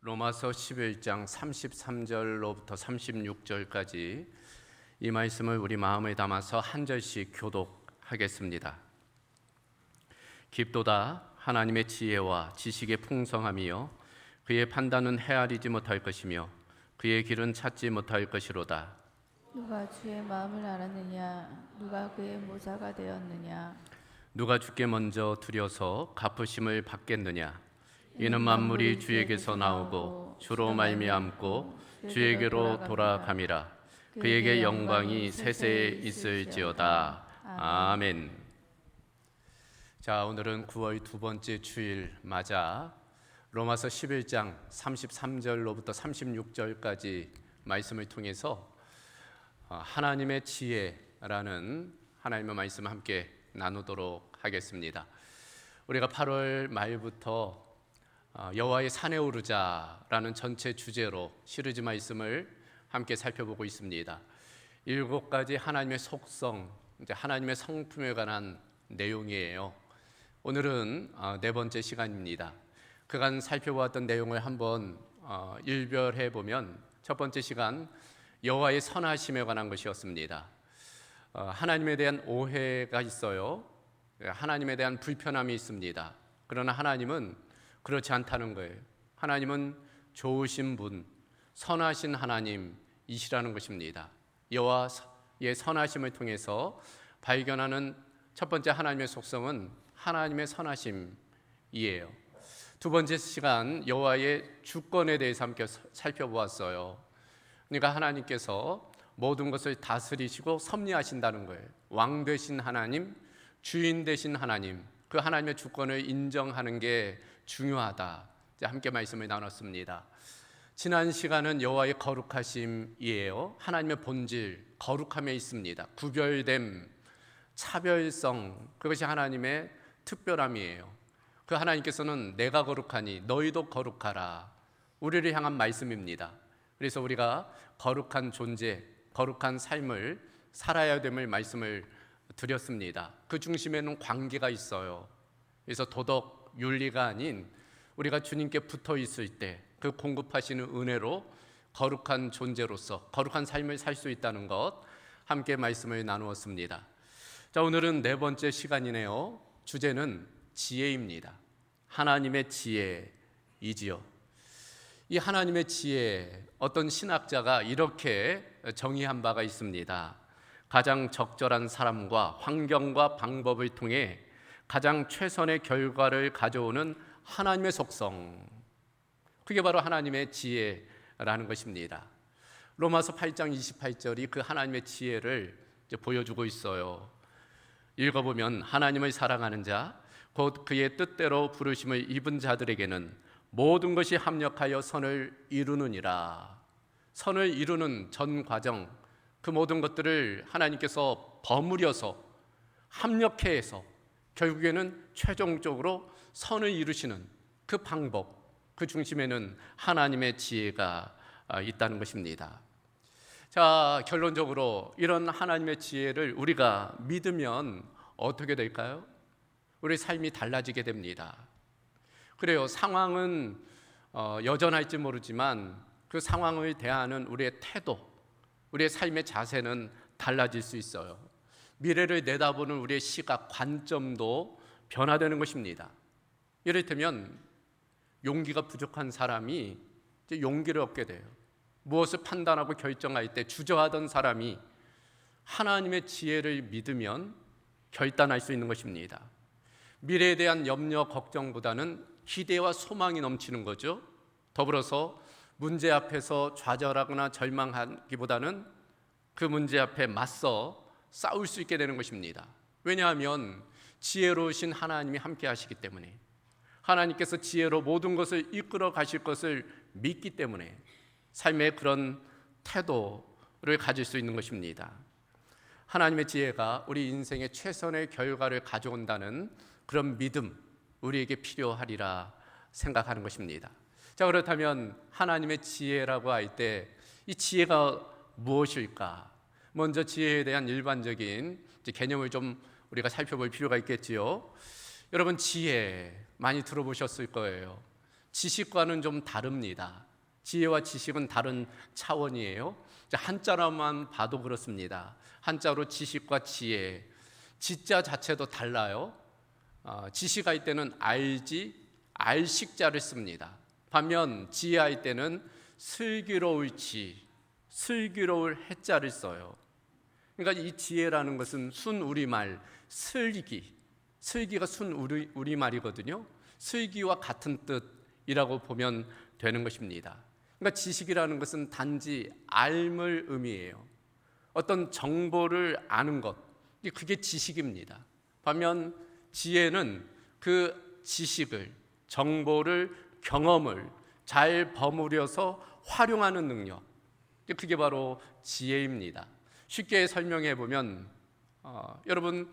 로마서 11장 33절로부터 36절까지 이 말씀을 우리 마음에 담아서 한 절씩 교독하겠습니다. 깊도다 하나님의 지혜와 지식의 풍성함이요 그의 판단은 헤아리지 못할 것이며 그의 길은 찾지 못할 것이로다. 누가 주의 마음을 알았느냐? 누가 그의 모사가 되었느냐? 누가 주께 먼저 드려서 갚으심을 받겠느냐? 이는 만물이 주에게서 나오고 주로 말미암고 주에게로 돌아감이라. 그에게 영광이 세세에 있을지어다. 아멘. 자, 오늘은 9월 두 번째 주일 맞아 로마서 11장 33절로부터 36절까지 말씀을 통해서 하나님의 지혜라는 하나님의 말씀을 함께 나누도록 하겠습니다. 우리가 8월 말부터 여호와의 산에 오르자라는 전체 주제로 시리즈 말씀을 함께 살펴보고 있습니다. 7가지 하나님의 속성, 하나님의 성품에 관한 내용이에요. 오늘은 네 번째 시간입니다. 그간 살펴보았던 내용을 한번 일별해 보면 첫 번째 시간 여호와의 선하심에 관한 것이었습니다. 하나님에 대한 오해가 있어요. 하나님에 대한 불편함이 있습니다. 그러나 하나님은 그렇지 않다는 거예요. 하나님은 좋으신 분, 선하신 하나님이시라는 것입니다. 여호와의 선하심을 통해서 발견하는 첫 번째 하나님의 속성은 하나님의 선하심이에요. 두 번째 시간 여호와의 주권에 대해서 함께 살펴보았어요. 그러니까 하나님께서 모든 것을 다스리시고 섭리하신다는 거예요. 왕 되신 하나님, 주인 되신 하나님, 그 하나님의 주권을 인정하는 게 중요하다. 함께 말씀을 나눴습니다. 지난 시간은 여호와의 거룩하심이에요. 하나님의 본질, 거룩함에 있습니다. 구별됨, 차별성, 그것이 하나님의 특별함이에요. 그 하나님께서는 내가 거룩하니 너희도 거룩하라. 우리를 향한 말씀입니다. 그래서 우리가 거룩한 존재, 거룩한 삶을 살아야 됨을 말씀을 드렸습니다. 그 중심에는 관계가 있어요. 그래서 도덕, 윤리가 아닌 우리가 주님께 붙어 있을 때 그 공급하시는 은혜로 거룩한 존재로서 거룩한 삶을 살 수 있다는 것 함께 말씀을 나누었습니다. 자, 오늘은 네 번째 시간이네요. 주제는 지혜입니다. 하나님의 지혜이지요. 이 하나님의 지혜, 어떤 신학자가 이렇게 정의한 바가 있습니다. 가장 적절한 사람과 환경과 방법을 통해 가장 최선의 결과를 가져오는 하나님의 속성, 그게 바로 하나님의 지혜라는 것입니다. 로마서 8장 28절이 그 하나님의 지혜를 보여주고 있어요. 읽어보면 하나님을 사랑하는 자, 곧 그의 뜻대로 부르심을 입은 자들에게는 모든 것이 합력하여 선을 이루느니라. 선을 이루는 전 과정, 그 모든 것들을 하나님께서 버무려서 합력해서 결국에는 최종적으로 선을 이루시는 그 방법, 그 중심에는 하나님의 지혜가 있다는 것입니다. 자, 결론적으로 이런 하나님의 지혜를 우리가 믿으면 어떻게 될까요? 우리 삶이 달라지게 됩니다. 그래요. 상황은 여전할지 모르지만 그 상황을 대하는 우리의 태도, 우리의 삶의 자세는 달라질 수 있어요. 미래를 내다보는 우리의 시각, 관점도 변화되는 것입니다. 이를테면 용기가 부족한 사람이 이제 용기를 얻게 돼요. 무엇을 판단하고 결정할 때 주저하던 사람이 하나님의 지혜를 믿으면 결단할 수 있는 것입니다. 미래에 대한 염려, 걱정보다는 기대와 소망이 넘치는 거죠. 더불어서 문제 앞에서 좌절하거나 절망하기보다는 그 문제 앞에 맞서 싸울 수 있게 되는 것입니다. 왜냐하면 지혜로우신 하나님이 함께 하시기 때문에, 하나님께서 지혜로 모든 것을 이끌어 가실 것을 믿기 때문에 삶의 그런 태도를 가질 수 있는 것입니다. 하나님의 지혜가 우리 인생의 최선의 결과를 가져온다는 그런 믿음, 우리에게 필요하리라 생각하는 것입니다. 자, 그렇다면 하나님의 지혜라고 할 때 이 지혜가 무엇일까? 먼저 지혜에 대한 일반적인 개념을 좀 우리가 살펴볼 필요가 있겠지요. 여러분, 지혜 많이 들어보셨을 거예요. 지식과는 좀 다릅니다. 지혜와 지식은 다른 차원이에요. 한자로만 봐도 그렇습니다. 한자로 지식과 지혜, 지자 자체도 달라요. 지식할 때는 알지, 알식자를 씁니다. 반면 지혜할 때는 슬기로울 지, 슬기로울 해자를 써요. 그러니까 이 지혜라는 것은 순우리말 슬기, 슬기가 순우리말이거든요. 슬기와 같은 뜻이라고 보면 되는 것입니다. 그러니까 지식이라는 것은 단지 알을 의미해요. 어떤 정보를 아는 것, 그게 지식입니다. 반면 지혜는 그 지식을, 정보를, 경험을 잘 버무려서 활용하는 능력, 그게 바로 지혜입니다. 쉽게 설명해 보면 여러분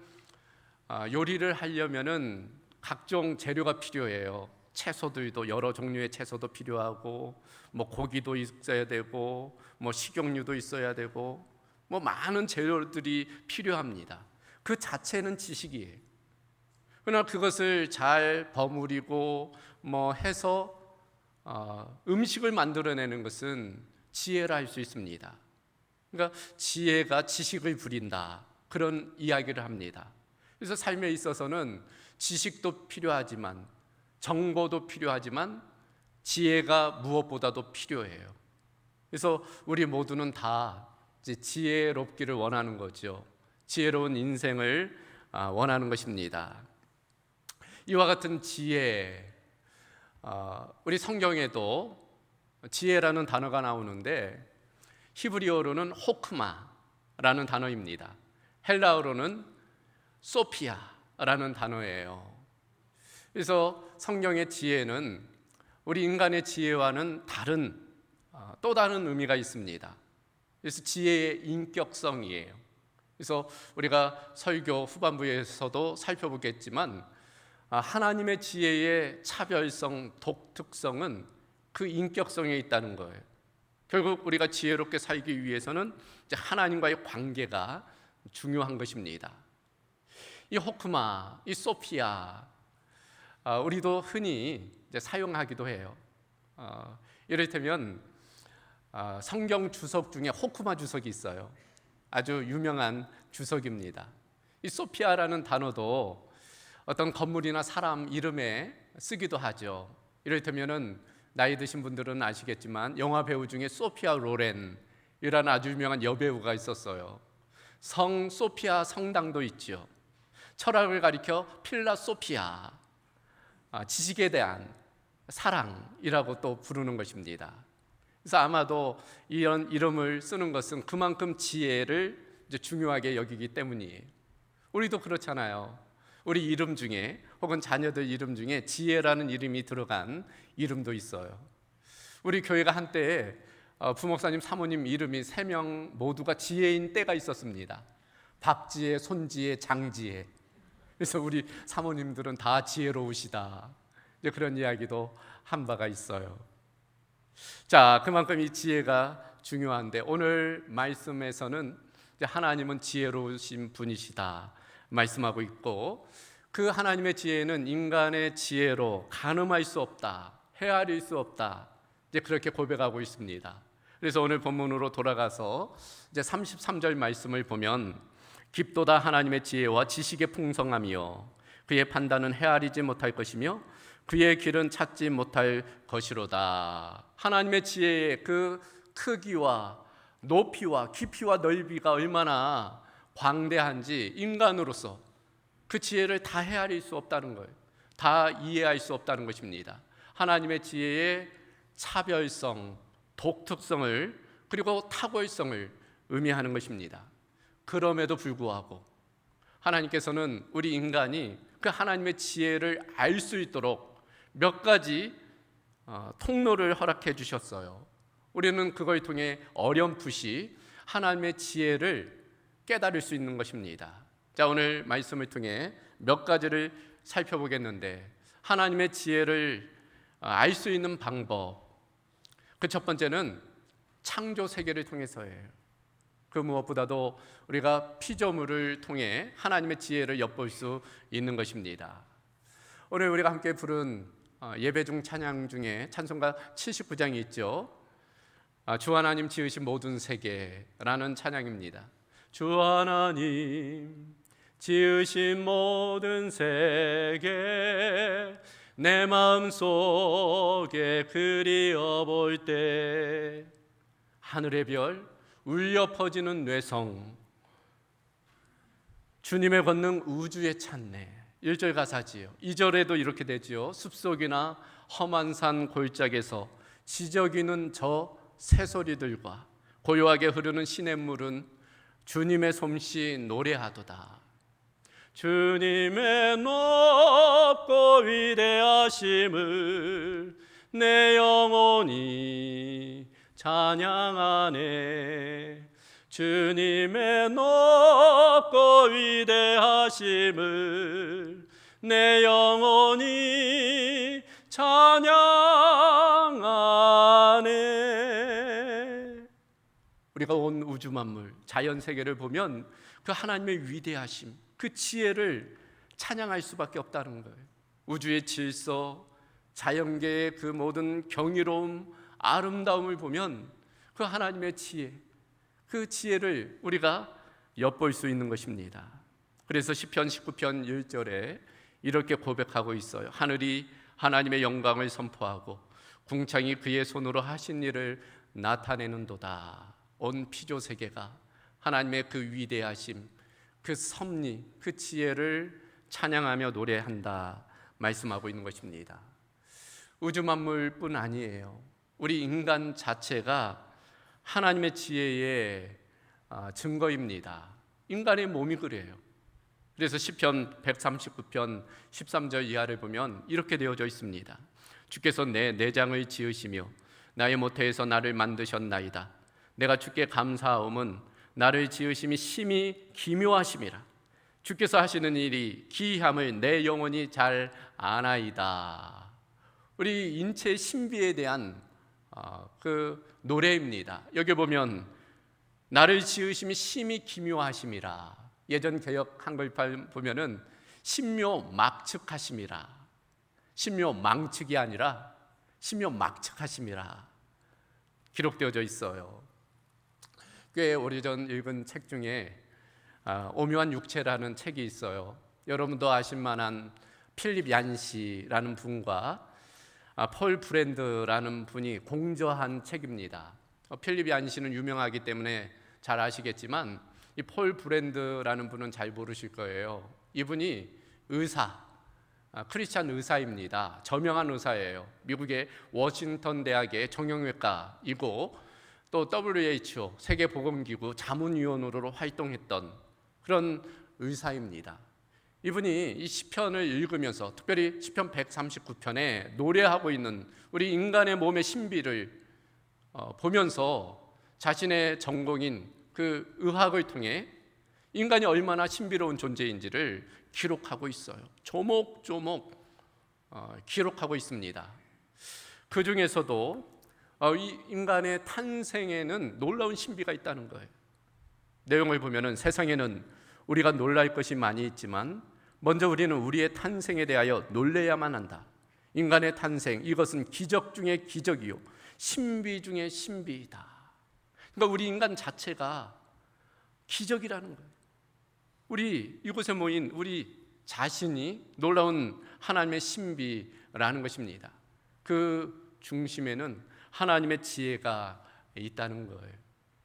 요리를 하려면은 각종 재료가 필요해요. 채소들도 여러 종류의 채소도 필요하고, 뭐 고기도 있어야 되고, 뭐 식용유도 있어야 되고, 뭐 많은 재료들이 필요합니다. 그 자체는 지식이에요. 그러나 그것을 잘 버무리고 뭐 해서 음식을 만들어내는 것은 지혜라 할 수 있습니다. 그러니까 지혜가 지식을 부린다, 그런 이야기를 합니다. 그래서 삶에 있어서는 지식도 필요하지만, 정보도 필요하지만, 지혜가 무엇보다도 필요해요. 그래서 우리 모두는 다 이제 지혜롭기를 원하는 거죠. 지혜로운 인생을 원하는 것입니다. 이와 같은 지혜, 우리 성경에도 지혜라는 단어가 나오는데 히브리어로는 호크마라는 단어입니다. 헬라어로는 소피아라는 단어예요. 그래서 성경의 지혜는 우리 인간의 지혜와는 또 다른 의미가 있습니다. 그래서 지혜의 인격성이에요. 그래서 우리가 설교 후반부에서도 살펴보겠지만 하나님의 지혜의 차별성, 독특성은 그 인격성에 있다는 거예요. 결국 우리가 지혜롭게 살기 위해서는 이제 하나님과의 관계가 중요한 것입니다. 이 호크마, 이 소피아, 우리도 흔히 이제 사용하기도 해요. 이를테면 성경 주석 중에 호크마 주석이 있어요. 아주 유명한 주석입니다. 이 소피아라는 단어도 어떤 건물이나 사람 이름에 쓰기도 하죠. 이를테면은 나이 드신 분들은 아시겠지만 영화 배우 중에 소피아 로렌이라는 아주 유명한 여배우가 있었어요. 성 소피아 성당도 있죠. 철학을 가리켜 필라소피아, 지식에 대한 사랑이라고 또 부르는 것입니다. 그래서 아마도 이런 이름을 쓰는 것은 그만큼 지혜를 이제 중요하게 여기기 때문이에요. 우리도 그렇잖아요. 우리 이름 중에 혹은 자녀들 이름 중에 지혜라는 이름이 들어간 이름도 있어요. 우리 교회가 한때 부목사님 사모님 이름이 3명 모두가 지혜인 때가 있었습니다. 박지혜, 손지혜, 장지혜. 그래서 우리 사모님들은 다 지혜로우시다, 이제 그런 이야기도 한 바가 있어요. 자, 그만큼 이 지혜가 중요한데 오늘 말씀에서는 이제 하나님은 지혜로우신 분이시다 말씀하고 있고, 그 하나님의 지혜는 인간의 지혜로 가늠할 수 없다, 헤아릴 수 없다, 이제 그렇게 고백하고 있습니다. 그래서 오늘 본문으로 돌아가서 이제 33절 말씀을 보면 깊도다 하나님의 지혜와 지식의 풍성함이요 그의 판단은 헤아리지 못할 것이며 그의 길은 찾지 못할 것이로다. 하나님의 지혜의 그 크기와 높이와 깊이와 넓이가 얼마나 광대한지 인간으로서 그 지혜를 다 헤아릴 수 없다는 거예요. 다 이해할 수 없다는 것입니다. 하나님의 지혜의 차별성, 독특성을 그리고 탁월성을 의미하는 것입니다. 그럼에도 불구하고 하나님께서는 우리 인간이 그 하나님의 지혜를 알 수 있도록 몇 가지 통로를 허락해 주셨어요. 우리는 그걸 통해 어렴풋이 하나님의 지혜를 깨달을 수 있는 것입니다. 자, 오늘 말씀을 통해 몇 가지를 살펴보겠는데 하나님의 지혜를 알 수 있는 방법, 그 첫 번째는 창조 세계를 통해서예요. 그 무엇보다도 우리가 피조물을 통해 하나님의 지혜를 엿볼 수 있는 것입니다. 오늘 우리가 함께 부른 예배 중 찬양 중에 찬송가 79장이 있죠. 주 하나님 지으신 모든 세계라는 찬양입니다. 주 하나님 지으신 모든 세계 내 마음속에 그리어볼 때 하늘의 별 울려 퍼지는 뇌성 주님의 권능 우주에 찼네. 1절 가사지요. 2절에도 이렇게 되지요. 숲속이나 험한 산 골짜기에서 지저귀는 저 새소리들과 고요하게 흐르는 시냇물은 주님의 솜씨 노래하도다. 주님의 높고 위대하심을 내 영혼이 찬양하네. 주님의 높고 위대하심을 내 영혼이 찬양하네. 우리가 온 우주 만물, 자연 세계를 보면 그 하나님의 위대하심, 그 지혜를 찬양할 수밖에 없다는 거예요. 우주의 질서, 자연계의 그 모든 경이로움, 아름다움을 보면 그 하나님의 지혜, 그 지혜를 우리가 엿볼 수 있는 것입니다. 그래서 시편 19편 1절에 이렇게 고백하고 있어요. 하늘이 하나님의 영광을 선포하고 궁창이 그의 손으로 하신 일을 나타내는도다. 온 피조 세계가 하나님의 그 위대하심, 그 섭리, 그 지혜를 찬양하며 노래한다 말씀하고 있는 것입니다. 우주 만물뿐 아니에요. 우리 인간 자체가 하나님의 지혜의 증거입니다. 인간의 몸이 그래요. 그래서 시편 139편 13절 이하를 보면 이렇게 되어져 있습니다. 주께서 내 내장을 지으시며 나의 모태에서 나를 만드셨나이다. 내가 주께 감사하옴은 나를 지으심이 심히 기묘하심이라. 주께서 하시는 일이 기이함을 내 영혼이 잘 아나이다. 우리 인체의 신비에 대한 그 노래입니다. 여기 보면 나를 지으심이 심히 기묘하심이라. 예전 개역 한글판 보면은 신묘막측하심이라. 신묘망측이 아니라 신묘막측하심이라 기록되어져 있어요. 꽤 오래전 읽은 책 중에 오묘한 육체라는 책이 있어요. 여러분도 아실 만한 필립 얀시라는 분과 폴 브랜드라는 분이 공저한 책입니다. 필립 얀시는 유명하기 때문에 잘 아시겠지만 이 폴 브랜드라는 분은 잘 모르실 거예요. 이분이 의사, 크리스찬 의사입니다. 저명한 의사예요. 미국의 워싱턴 대학의 정형외과이고 또 WHO 세계보건기구 자문위원으로 활동했던 그런 의사입니다. 이분이 이 시편을 읽으면서 특별히 시편 139편에 노래하고 있는 우리 인간의 몸의 신비를 보면서 자신의 전공인 그 의학을 통해 인간이 얼마나 신비로운 존재인지를 기록하고 있어요. 조목조목 기록하고 있습니다. 그 중에서도 이 인간의 탄생에는 놀라운 신비가 있다는 거예요. 내용을 보면은 세상에는 우리가 놀랄 것이 많이 있지만 먼저 우리는 우리의 탄생에 대하여 놀래야만 한다. 인간의 탄생, 이것은 기적 중의 기적이요 신비 중의 신비이다. 그러니까 우리 인간 자체가 기적이라는 거예요. 우리 이곳에 모인 우리 자신이 놀라운 하나님의 신비라는 것입니다. 그 중심에는 하나님의 지혜가 있다는 거예요.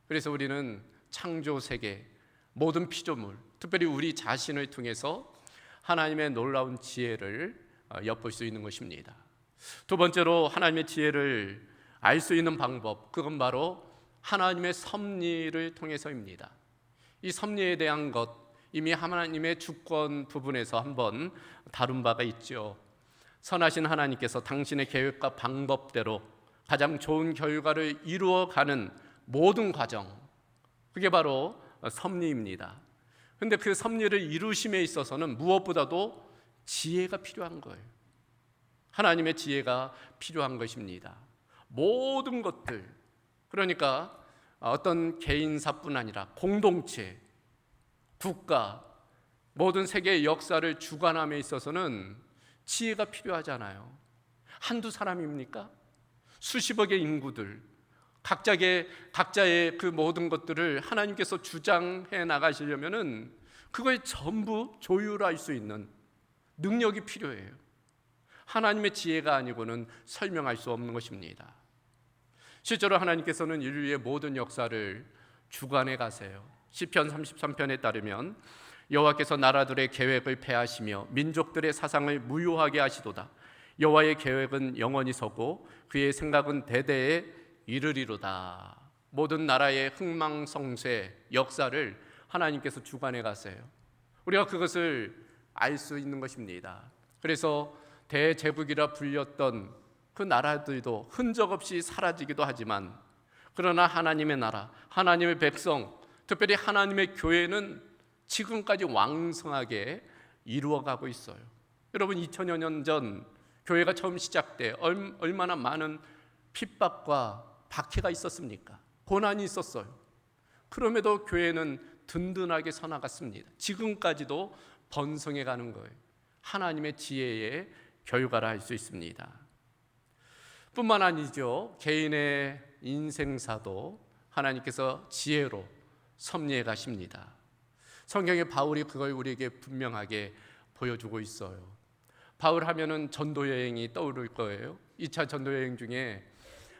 그래서 우리는 창조 세계, 모든 피조물, 특별히 우리 자신을 통해서 하나님의 놀라운 지혜를 엿볼 수 있는 것입니다. 두 번째로 하나님의 지혜를 알 수 있는 방법, 그건 바로 하나님의 섭리를 통해서입니다. 이 섭리에 대한 것 이미 하나님의 주권 부분에서 한번 다룬 바가 있죠. 선하신 하나님께서 당신의 계획과 방법대로 가장 좋은 결과를 이루어가는 모든 과정, 그게 바로 섭리입니다. 그런데 그 섭리를 이루심에 있어서는 무엇보다도 지혜가 필요한 거예요. 하나님의 지혜가 필요한 것입니다. 모든 것들, 그러니까 어떤 개인사뿐 아니라 공동체, 국가, 모든 세계의 역사를 주관함에 있어서는 지혜가 필요하잖아요. 한두 사람입니까? 수십억의 인구들, 각자의 그 모든 것들을 하나님께서 주장해 나가시려면은 그걸 전부 조율할 수 있는 능력이 필요해요. 하나님의 지혜가 아니고는 설명할 수 없는 것입니다. 실제로 하나님께서는 인류의 모든 역사를 주관해 가세요. 시편 33편에 따르면 여호와께서 나라들의 계획을 폐하시며 민족들의 사상을 무효하게 하시도다. 여호와의 계획은 영원히 서고 그의 생각은 대대에 이르리로다. 모든 나라의 흥망성쇠 역사를 하나님께서 주관해 가세요. 우리가 그것을 알 수 있는 것입니다. 그래서 대제국이라 불렸던 그 나라들도 흔적 없이 사라지기도 하지만, 그러나 하나님의 나라, 하나님의 백성, 특별히 하나님의 교회는 지금까지 왕성하게 이루어가고 있어요. 여러분, 2000여 년 전 교회가 처음 시작돼 얼마나 많은 핍박과 박해가 있었습니까? 고난이 있었어요. 그럼에도 교회는 든든하게 서나갔습니다. 지금까지도 번성해 가는 거예요. 하나님의 지혜의 결과라 할 수 있습니다. 뿐만 아니죠, 개인의 인생사도 하나님께서 지혜로 섭리해 가십니다. 성경의 바울이 그걸 우리에게 분명하게 보여주고 있어요. 바울 하면은 전도 여행이 떠오를 거예요. 2차 전도 여행 중에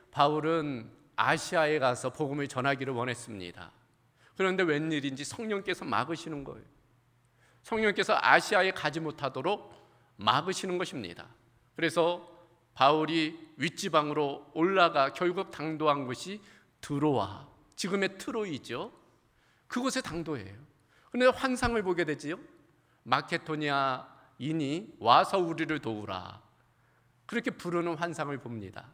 바울은 아시아에 가서 복음을 전하기를 원했습니다. 그런데 웬일인지 성령께서 막으시는 거예요. 성령께서 아시아에 가지 못하도록 막으시는 것입니다. 그래서 바울이 윗지방으로 올라가 결국 당도한 곳이 드로아, 지금의 트로이죠. 그곳에 당도해요. 그런데 환상을 보게 되지요. 마케도니아인이 와서 우리를 도우라, 그렇게 부르는 환상을 봅니다.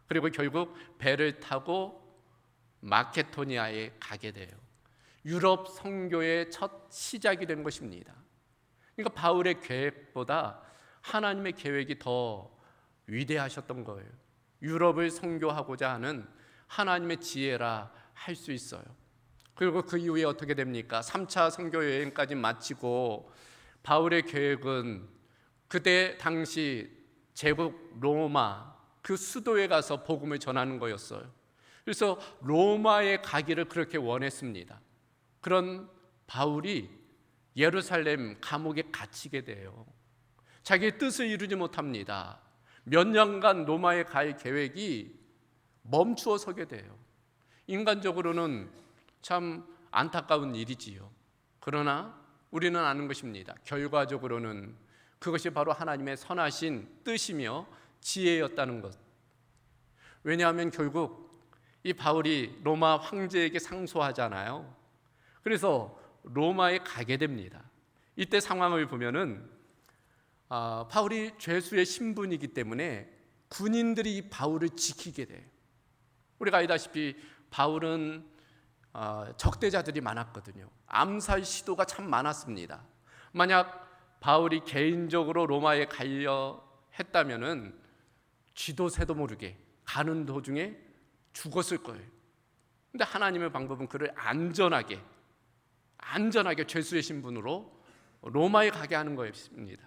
그리고 결국 배를 타고 마케도니아에 가게 돼요. 유럽 선교의 첫 시작이 된 것입니다. 그러니까 바울의 계획보다 하나님의 계획이 더 위대하셨던 거예요. 유럽을 선교하고자 하는 하나님의 지혜라 할 수 있어요. 그리고 그 이후에 어떻게 됩니까? 3차 선교 여행까지 마치고 바울의 계획은 그때 당시 제국 로마 그 수도에 가서 복음을 전하는 거였어요. 그래서 로마에 가기를 그렇게 원했습니다. 그런 바울이 예루살렘 감옥에 갇히게 돼요. 자기의 뜻을 이루지 못합니다. 몇 년간 로마에 갈 계획이 멈추어 서게 돼요. 인간적으로는 참 안타까운 일이지요. 그러나 우리는 아는 것입니다. 결과적으로는 그것이 바로 하나님의 선하신 뜻이며 지혜였다는 것. 왜냐하면 결국 이 바울이 로마 황제에게 상소하잖아요. 그래서 로마에 가게 됩니다. 이때 상황을 보면은 바울이 죄수의 신분이기 때문에 군인들이 이 바울을 지키게 돼요. 우리가 알다시피 바울은 적대자들이 많았거든요. 암살 시도가 참 많았습니다. 만약 바울이 개인적으로 로마에 가려 했다면은 쥐도 새도 모르게 가는 도중에 죽었을 거예요. 근데 하나님의 방법은 그를 안전하게 죄수의 신분으로 로마에 가게 하는 거였습니다.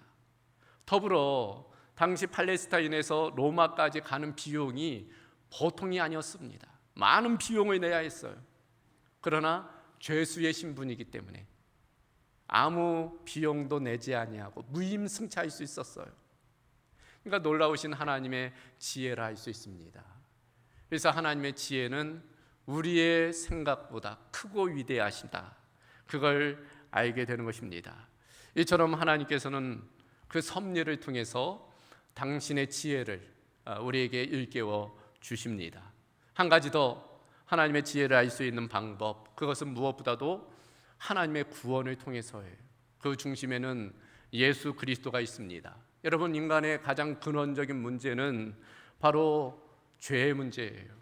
더불어 당시 팔레스타인에서 로마까지 가는 비용이 보통이 아니었습니다. 많은 비용을 내야 했어요. 그러나 죄수의 신분이기 때문에 아무 비용도 내지 아니하고 무임승차할 수 있었어요. 그러니까 놀라우신 하나님의 지혜라 할 수 있습니다. 그래서 하나님의 지혜는 우리의 생각보다 크고 위대하시다, 그걸 알게 되는 것입니다. 이처럼 하나님께서는 그 섭리를 통해서 당신의 지혜를 우리에게 일깨워 주십니다. 한 가지 더 하나님의 지혜를 알 수 있는 방법, 그것은 무엇보다도 하나님의 구원을 통해서예요. 그 중심에는 예수 그리스도가 있습니다. 여러분, 인간의 가장 근원적인 문제는 바로 죄의 문제예요.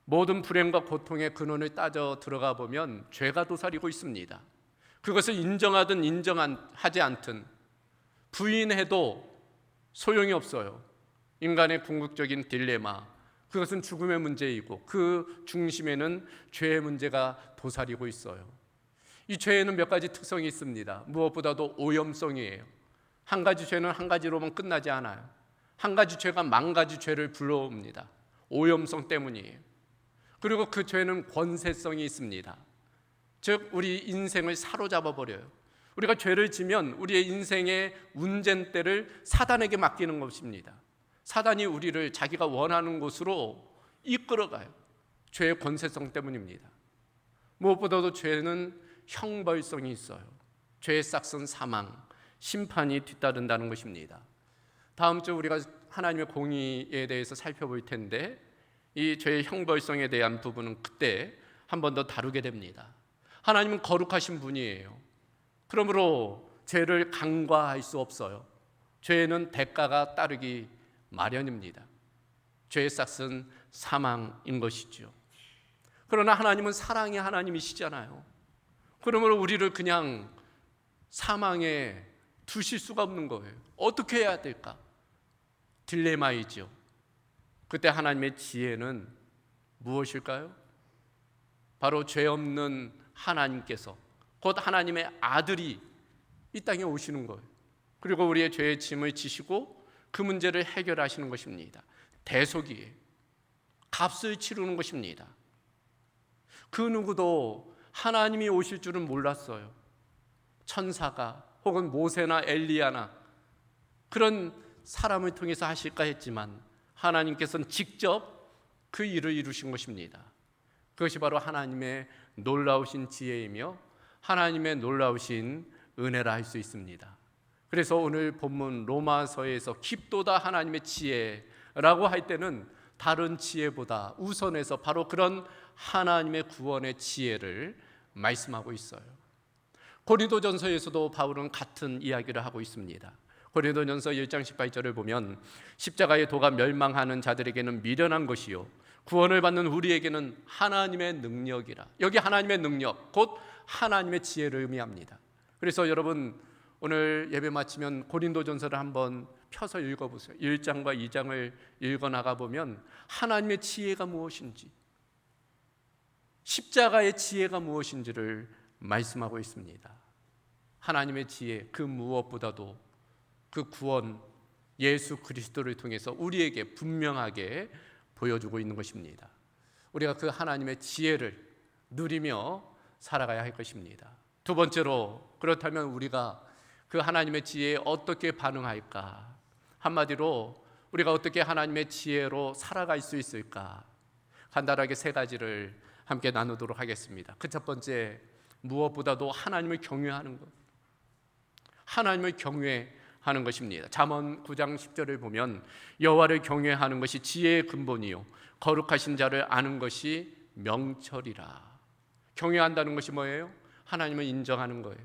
모든 불행과 고통의 근원을 따져 들어가 보면 죄가 도사리고 있습니다. 그것을 인정하든 인정하지 않든 부인해도 소용이 없어요. 인간의 궁극적인 딜레마, 그것은 죽음의 문제이고 그 중심에는 죄의 문제가 도사리고 있어요. 이 죄에는 몇 가지 특성이 있습니다. 무엇보다도 오염성이에요. 한 가지 죄는 한 가지로만 끝나지 않아요. 한 가지 죄가 만 가지 죄를 불러옵니다. 오염성 때문이에요. 그리고 그 죄는 권세성이 있습니다. 즉 우리 인생을 사로잡아 버려요. 우리가 죄를 지면 우리의 인생의 운전대를 사단에게 맡기는 것입니다. 사단이 우리를 자기가 원하는 곳으로 이끌어가요. 죄의 권세성 때문입니다. 무엇보다도 죄는 형벌성이 있어요. 죄의 싹은 사망, 심판이 뒤따른다는 것입니다. 다음 주 우리가 하나님의 공의에 대해서 살펴볼 텐데 이 죄의 형벌성에 대한 부분은 그때 한 번 더 다루게 됩니다. 하나님은 거룩하신 분이에요. 그러므로 죄를 간과할 수 없어요. 죄에는 대가가 따르기 마련입니다. 죄의 싹은 사망인 것이죠. 그러나 하나님은 사랑의 하나님이시잖아요. 그러므로 우리를 그냥 사망에 두실 수가 없는 거예요. 어떻게 해야 될까? 딜레마이죠. 그때 하나님의 지혜는 무엇일까요? 바로 죄 없는 하나님께서 곧 하나님의 아들이 이 땅에 오시는 거예요. 그리고 우리의 죄의 짐을 지시고 그 문제를 해결하시는 것입니다. 대속이에요. 값을 치르는 것입니다. 그 누구도 하나님이 오실 줄은 몰랐어요. 천사가 혹은 모세나 엘리야나 그런 사람을 통해서 하실까 했지만 하나님께서는 직접 그 일을 이루신 것입니다. 그것이 바로 하나님의 놀라우신 지혜이며 하나님의 놀라우신 은혜라 할 수 있습니다. 그래서 오늘 본문 로마서에서 깊도다 하나님의 지혜라고 할 때는 다른 지혜보다 우선해서 바로 그런 하나님의 구원의 지혜를 말씀하고 있어요. 고린도전서에서도 바울은 같은 이야기를 하고 있습니다. 고린도전서 1장 18절을 보면 십자가의 도가 멸망하는 자들에게는 미련한 것이요 구원을 받는 우리에게는 하나님의 능력이라. 여기 하나님의 능력 곧 하나님의 지혜를 의미합니다. 그래서 여러분 오늘 예배 마치면 고린도전서를 한번 펴서 읽어보세요. 1장과 2장을 읽어나가 보면 하나님의 지혜가 무엇인지 십자가의 지혜가 무엇인지를 말씀하고 있습니다. 하나님의 지혜 그 무엇보다도 그 구원 예수 그리스도를 통해서 우리에게 분명하게 보여주고 있는 것입니다. 우리가 그 하나님의 지혜를 누리며 살아가야 할 것입니다. 두 번째로 그렇다면 우리가 그 하나님의 지혜에 어떻게 반응할까? 한마디로 우리가 어떻게 하나님의 지혜로 살아갈 수 있을까? 간단하게 세 가지를 함께 나누도록 하겠습니다. 그 첫 번째 무엇보다도 하나님을 경외하는 것. 하나님을 경외하는 것입니다. 잠언 9장 10절을 보면 여호와를 경외하는 것이 지혜의 근본이요 거룩하신 자를 아는 것이 명철이라. 경외한다는 것이 뭐예요? 하나님을 인정하는 거예요.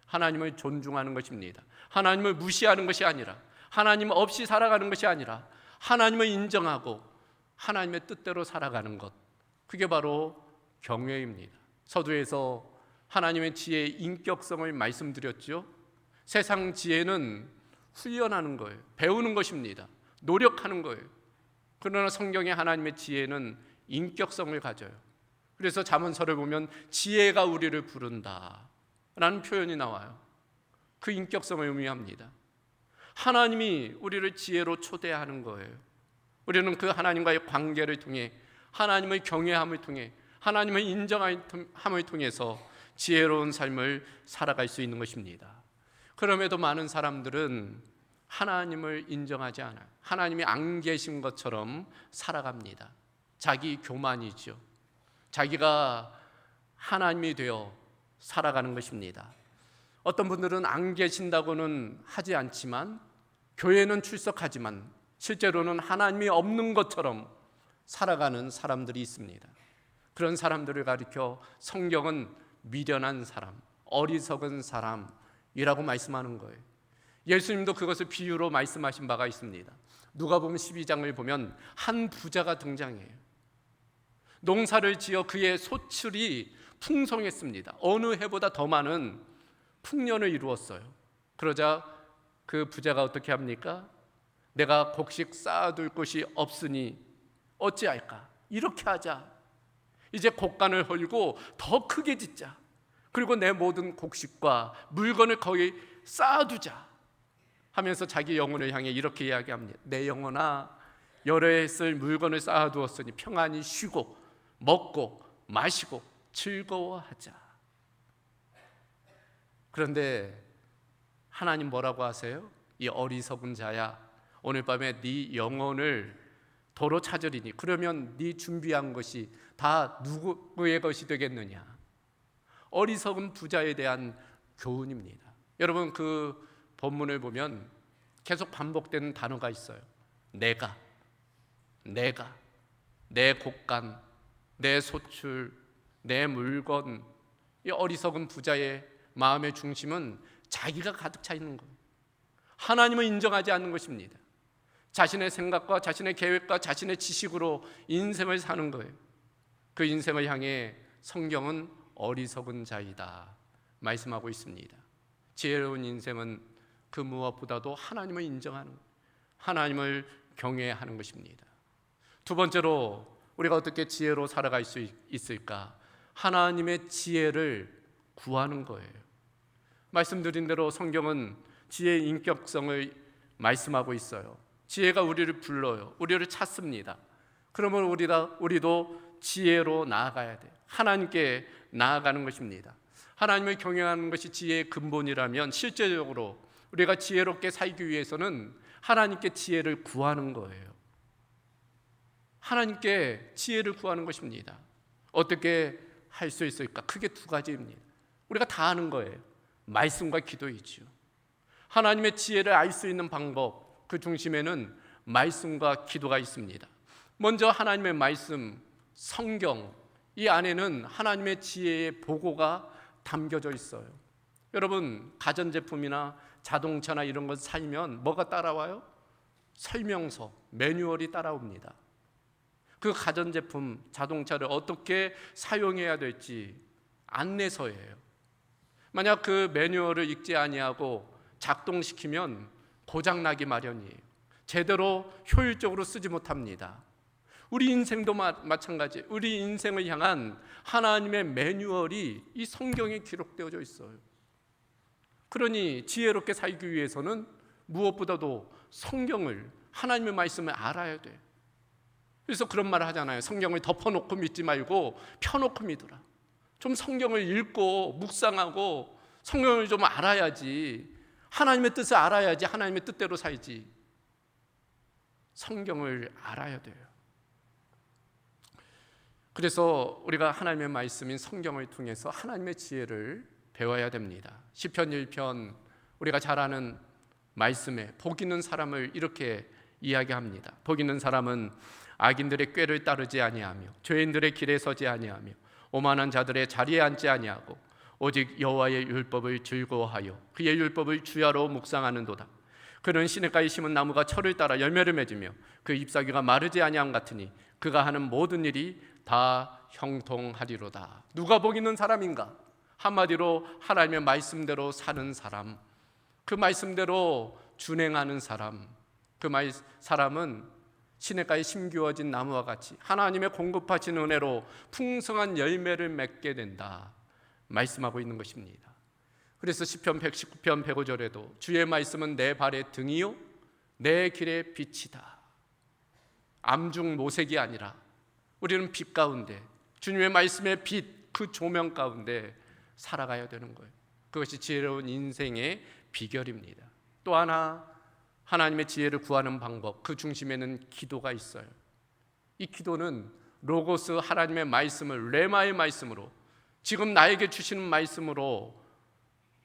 하나님을 존중하는 것입니다. 하나님을 무시하는 것이 아니라 하나님 없이 살아가는 것이 아니라 하나님을 인정하고 하나님의 뜻대로 살아가는 것. 그게 바로 경외입니다. 서두에서 하나님의 지혜의 인격성을 말씀드렸죠. 세상 지혜는 훈련하는 거예요. 배우는 것입니다. 노력하는 거예요. 그러나 성경의 하나님의 지혜는 인격성을 가져요. 그래서 잠언서를 보면 지혜가 우리를 부른다 라는 표현이 나와요. 그 인격성을 의미합니다. 하나님이 우리를 지혜로 초대하는 거예요. 우리는 그 하나님과의 관계를 통해 하나님을 경외함을 통해 하나님을 인정함을 통해서 지혜로운 삶을 살아갈 수 있는 것입니다. 그럼에도 많은 사람들은 하나님을 인정하지 않아요. 하나님이 안 계신 것처럼 살아갑니다. 자기 교만이죠. 자기가 하나님이 되어 살아가는 것입니다. 어떤 분들은 안 계신다고는 하지 않지만 교회는 출석하지만 실제로는 하나님이 없는 것처럼 살아가는 사람들이 있습니다. 그런 사람들을 가리켜 성경은 미련한 사람, 어리석은 사람이라고 말씀하는 거예요. 예수님도 그것을 비유로 말씀하신 바가 있습니다. 누가복음 12장을 보면 한 부자가 등장해요. 농사를 지어 그의 소출이 풍성했습니다. 어느 해보다 더 많은 풍년을 이루었어요. 그러자 그 부자가 어떻게 합니까? 내가 곡식 쌓아둘 곳이 없으니 어찌할까? 이렇게 하자. 이제 곡간을 헐고 더 크게 짓자. 그리고 내 모든 곡식과 물건을 거기 쌓아두자. 하면서 자기 영혼을 향해 이렇게 이야기합니다. 내 영혼아, 여러 해 쓸 물건을 쌓아두었으니 평안히 쉬고 먹고 마시고 즐거워하자. 그런데 하나님 뭐라고 하세요? 이 어리석은 자야, 오늘 밤에 네 영혼을 도로 찾으리니 그러면 네 준비한 것이 다 누구의 것이 되겠느냐. 어리석은 부자에 대한 교훈입니다. 여러분, 그 본문을 보면 계속 반복되는 단어가 있어요. 내가, 내 곡간, 내 소출, 내 물건. 이 어리석은 부자의 마음의 중심은 자기가 가득 차 있는 거예요. 하나님을 인정하지 않는 것입니다. 자신의 생각과 자신의 계획과 자신의 지식으로 인생을 사는 거예요. 그 인생을 향해 성경은 어리석은 자이다 말씀하고 있습니다. 지혜로운 인생은 그 무엇보다도 하나님을 인정하는, 하나님을 경외하는 것입니다. 두 번째로 우리가 어떻게 지혜로 살아갈 수 있을까? 하나님의 지혜를 구하는 거예요. 말씀드린 대로 성경은 지혜의 인격성을 말씀하고 있어요. 지혜가 우리를 불러요. 우리를 찾습니다. 그러면 우리도 지혜로 나아가야 돼요. 하나님께 나아가는 것입니다. 하나님을 경외하는 것이 지혜의 근본이라면 실제적으로 우리가 지혜롭게 살기 위해서는 하나님께 지혜를 구하는 거예요. 하나님께 지혜를 구하는 것입니다. 어떻게 할 수 있을까? 크게 두 가지입니다. 우리가 다 아는 거예요. 말씀과 기도이지요. 하나님의 지혜를 알 수 있는 방법, 그 중심에는 말씀과 기도가 있습니다. 먼저 하나님의 말씀, 성경, 이 안에는 하나님의 지혜의 보고가 담겨져 있어요. 여러분, 가전제품이나 자동차나 이런 것 살면 뭐가 따라와요? 설명서, 매뉴얼이 따라옵니다. 그 가전제품, 자동차를 어떻게 사용해야 될지 안내서예요. 만약 그 매뉴얼을 읽지 아니하고 작동시키면 고장나기 마련이에요. 제대로 효율적으로 쓰지 못합니다. 우리 인생도 마찬가지예요. 우리 인생을 향한 하나님의 매뉴얼이 이 성경에 기록되어져 있어요. 그러니 지혜롭게 살기 위해서는 무엇보다도 성경을, 하나님의 말씀을 알아야 돼요. 그래서 그런 말을 하잖아요. 성경을 덮어놓고 믿지 말고 펴놓고 믿으라. 좀 성경을 읽고 묵상하고 성경을 좀 알아야지, 하나님의 뜻을 알아야지 하나님의 뜻대로 살지. 성경을 알아야 돼요. 그래서 우리가 하나님의 말씀인 성경을 통해서 하나님의 지혜를 배워야 됩니다. 시편 1편 우리가 잘 아는 말씀에 복 있는 사람을 이렇게 이야기합니다. 복 있는 사람은 악인들의 꾀를 따르지 아니하며 죄인들의 길에 서지 아니하며 오만한 자들의 자리에 앉지 아니하고 오직 여호와의 율법을 즐거워하여 그의 율법을 주야로 묵상하는도다. 그는 시냇가에 심은 나무가 철을 따라 열매를 맺으며 그 잎사귀가 마르지 아니함 같으니 그가 하는 모든 일이 다 형통하리로다. 누가 복 있는 사람인가? 한마디로 하나님의 말씀대로 사는 사람, 그 말씀대로 준행하는 사람, 그 사람은 시냇가에 심기워진 나무와 같이 하나님의 공급하신 은혜로 풍성한 열매를 맺게 된다 말씀하고 있는 것입니다. 그래서 시편 119편 105절에도 주의 말씀은 내 발의 등이요 내 길의 빛이다. 암중 모색이 아니라 우리는 빛 가운데, 주님의 말씀의 빛, 그 조명 가운데 살아가야 되는 거예요. 그것이 지혜로운 인생의 비결입니다. 또 하나, 하나님의 지혜를 구하는 방법, 그 중심에는 기도가 있어요. 이 기도는 로고스, 하나님의 말씀을 레마의 말씀으로, 지금 나에게 주시는 말씀으로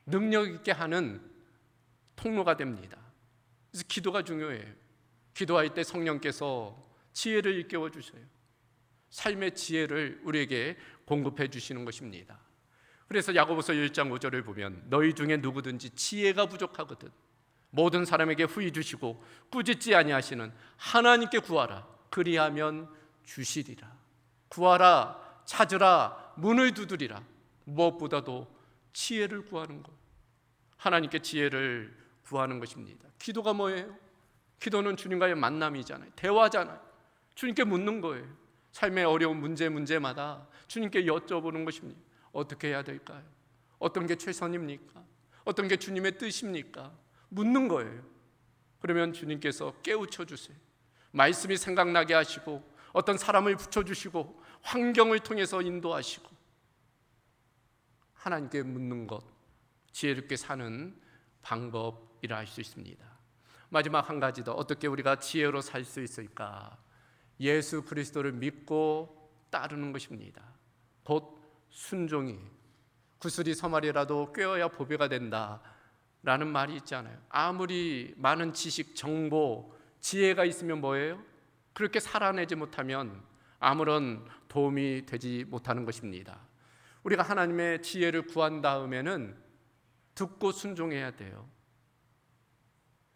능력 있게 하는 통로가 됩니다. 그래서 기도가 중요해요. 기도할 때 성령께서 지혜를 일깨워 주셔요. 삶의 지혜를 우리에게 공급해 주시는 것입니다. 그래서 야고보서 1장 5절을 보면 너희 중에 누구든지 지혜가 부족하거든 모든 사람에게 후히 주시고 꾸짖지 아니하시는 하나님께 구하라. 그리하면 주시리라. 구하라, 찾으라, 문을 두드리라. 무엇보다도 지혜를 구하는 것, 하나님께 지혜를 구하는 것입니다. 기도가 뭐예요? 기도는 주님과의 만남이잖아요. 대화잖아요. 주님께 묻는 거예요. 삶의 어려운 문제마다 주님께 여쭤보는 것입니다. 어떻게 해야 될까요? 어떤 게 최선입니까? 어떤 게 주님의 뜻입니까? 묻는 거예요. 그러면 주님께서 깨우쳐 주세요. 말씀이 생각나게 하시고 어떤 사람을 붙여주시고 환경을 통해서 인도하시고 하나님께 묻는 것, 지혜롭게 사는 방법이라 할 수 있습니다. 마지막 한 가지 더, 어떻게 우리가 지혜로 살 수 있을까? 예수 그리스도를 믿고 따르는 것입니다. 곧 순종이, 구슬이 서말이라도 꿰어야 보배가 된다 라는 말이 있잖아요. 아무리 많은 지식, 정보, 지혜가 있으면 뭐예요? 그렇게 살아내지 못하면 아무런 도움이 되지 못하는 것입니다. 우리가 하나님의 지혜를 구한 다음에는 듣고 순종해야 돼요.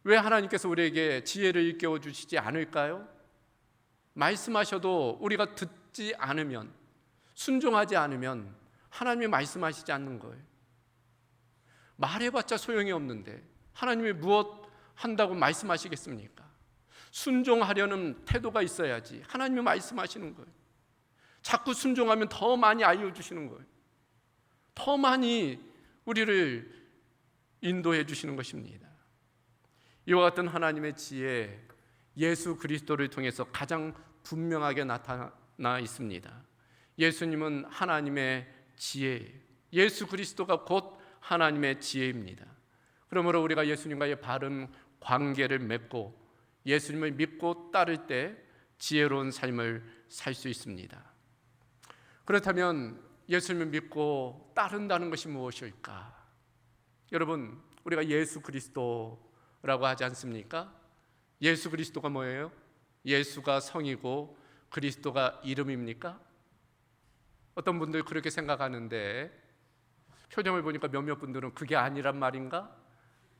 왜 하나님께서 우리에게 지혜를 일깨워 주시지 않을까요? 말씀하셔도 우리가 듣지 않으면, 순종하지 않으면 하나님이 말씀하시지 않는 거예요. 말해봤자 소용이 없는데 하나님이 무엇 한다고 말씀하시겠습니까? 순종하려는 태도가 있어야지 하나님이 말씀하시는 거예요. 자꾸 순종하면 더 많이 알려주시는 거예요. 더 많이 우리를 인도해 주시는 것입니다. 이와 같은 하나님의 지혜, 예수 그리스도를 통해서 가장 분명하게 나타나 있습니다. 예수님은 하나님의 지혜예요. 예수 그리스도가 곧 하나님의 지혜입니다. 그러므로 우리가 예수님과의 바른 관계를 맺고 예수님을 믿고 따를 때 지혜로운 삶을 살 수 있습니다. 그렇다면 예수님을 믿고 따른다는 것이 무엇일까? 여러분, 우리가 예수 그리스도라고 하지 않습니까? 예수 그리스도가 뭐예요? 예수가 성이고 그리스도가 이름입니까? 어떤 분들 그렇게 생각하는데 표정을 보니까 몇몇 분들은 그게 아니란 말인가?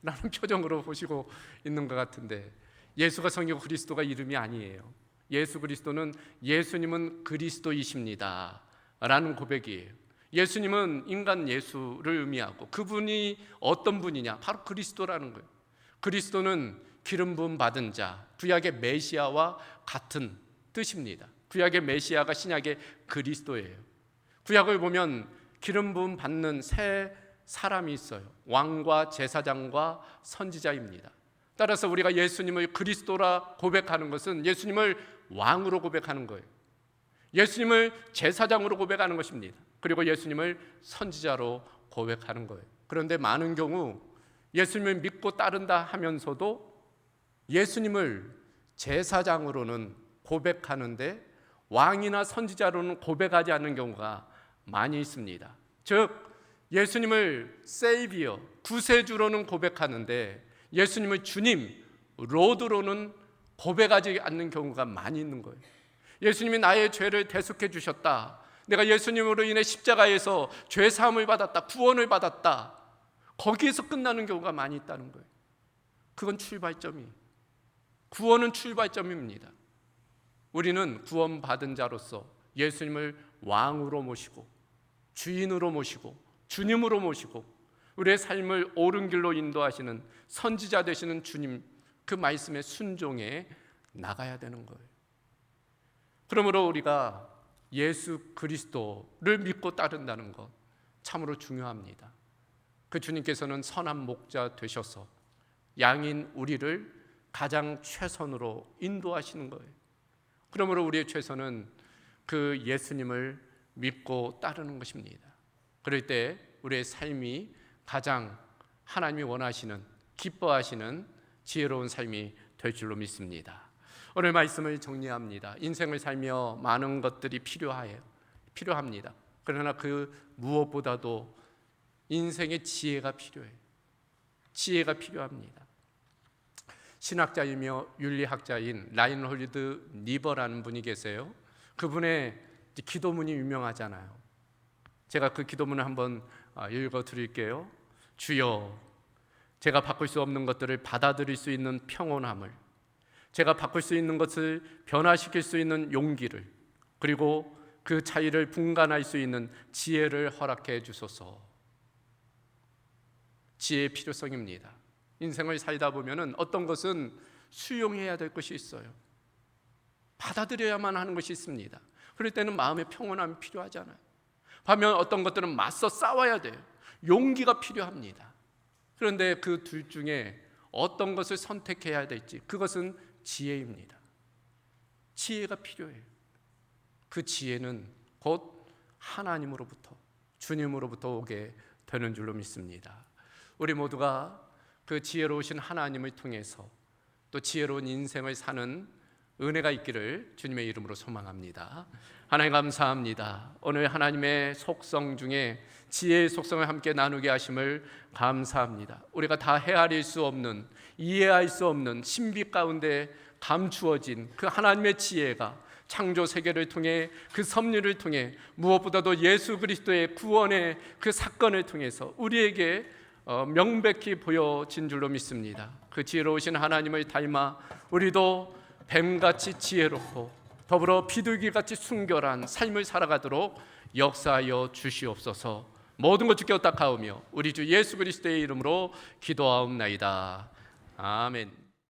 라는 표정으로 보시고 있는 것 같은데, 예수가 성이고 그리스도가 이름이 아니에요. 예수 그리스도는 예수님은 그리스도이십니다 라는 고백이에요. 예수님은 인간 예수를 의미하고 그분이 어떤 분이냐? 바로 그리스도라는 거예요. 그리스도는 기름 부음 받은 자, 구약의 메시아와 같은 뜻입니다. 구약의 메시아가 신약의 그리스도예요. 구약을 보면 기름 부음 받는 세 사람이 있어요. 왕과 제사장과 선지자입니다. 따라서 우리가 예수님을 그리스도라 고백하는 것은 예수님을 왕으로 고백하는 거예요. 예수님을 제사장으로 고백하는 것입니다. 그리고 예수님을 선지자로 고백하는 거예요. 그런데 많은 경우 예수님을 믿고 따른다 하면서도 예수님을 제사장으로는 고백하는데 왕이나 선지자로는 고백하지 않는 경우가 많이 있습니다. 즉 예수님을 세이비어, 구세주로는 고백하는데 예수님을 주님, 로드로는 고백하지 않는 경우가 많이 있는 거예요. 예수님이 나의 죄를 대속해 주셨다, 내가 예수님으로 인해 십자가에서 죄 사함을 받았다, 구원을 받았다, 거기에서 끝나는 경우가 많이 있다는 거예요. 그건 출발점이, 구원은 출발점입니다. 우리는 구원받은 자로서 예수님을 왕으로 모시고 주인으로 모시고 주님으로 모시고 우리의 삶을 옳은 길로 인도하시는 선지자 되시는 주님, 그 말씀에 순종해 나가야 되는 거예요. 그러므로 우리가 예수 그리스도를 믿고 따른다는 것 참으로 중요합니다. 그 주님께서는 선한 목자 되셔서 양인 우리를 가장 최선으로 인도하시는 거예요. 그러므로 우리의 최선은 그 예수님을 믿고 따르는 것입니다. 그럴 때 우리의 삶이 가장 하나님이 원하시는, 기뻐하시는 지혜로운 삶이 될 줄로 믿습니다. 오늘 말씀을 정리합니다. 인생을 살며 많은 것들이 필요합니다. 그러나 그 무엇보다도 인생의 지혜가 필요해요. 지혜가 필요합니다. 신학자이며 윤리학자인 라인홀드 니버라는 분이 계세요. 그분의 기도문이 유명하잖아요. 제가 그 기도문을 한번 읽어 드릴게요. 주여, 제가 바꿀 수 없는 것들을 받아들일 수 있는 평온함을, 제가 바꿀 수 있는 것을 변화시킬 수 있는 용기를, 그리고 그 차이를 분간할 수 있는 지혜를 허락해 주소서. 지혜의 필요성입니다. 인생을 살다 보면은 어떤 것은 수용해야 될 것이 있어요. 받아들여야만 하는 것이 있습니다. 그럴 때는 마음의 평온함이 필요하잖아요. 반면 어떤 것들은 맞서 싸워야 돼요. 용기가 필요합니다. 그런데 그 둘 중에 어떤 것을 선택해야 될지, 그것은 지혜입니다. 지혜가 필요해요. 그 지혜는 곧 하나님으로부터, 주님으로부터 오게 되는 줄로 믿습니다. 우리 모두가 그 지혜로우신 하나님을 통해서 또 지혜로운 인생을 사는 은혜가 있기를 주님의 이름으로 소망합니다. 하나님 감사합니다. 오늘 하나님의 속성 중에 지혜의 속성을 함께 나누게 하심을 감사합니다. 우리가 다 헤아릴 수 없는, 이해할 수 없는 신비 가운데 감추어진 그 하나님의 지혜가 창조 세계를 통해, 그 섭리를 통해, 무엇보다도 예수 그리스도의 구원의 그 사건을 통해서 우리에게 명백히 보여진 줄로 믿습니다. 그 지혜로우신 하나님을 닮아 우리도 뱀같이 지혜롭고 더불어 비둘기같이 순결한 삶을 살아가도록 역사하여 주시옵소서. 모든 것 주께 탁하오며 우리 주 예수 그리스도의 이름으로 기도하옵나이다. 아멘.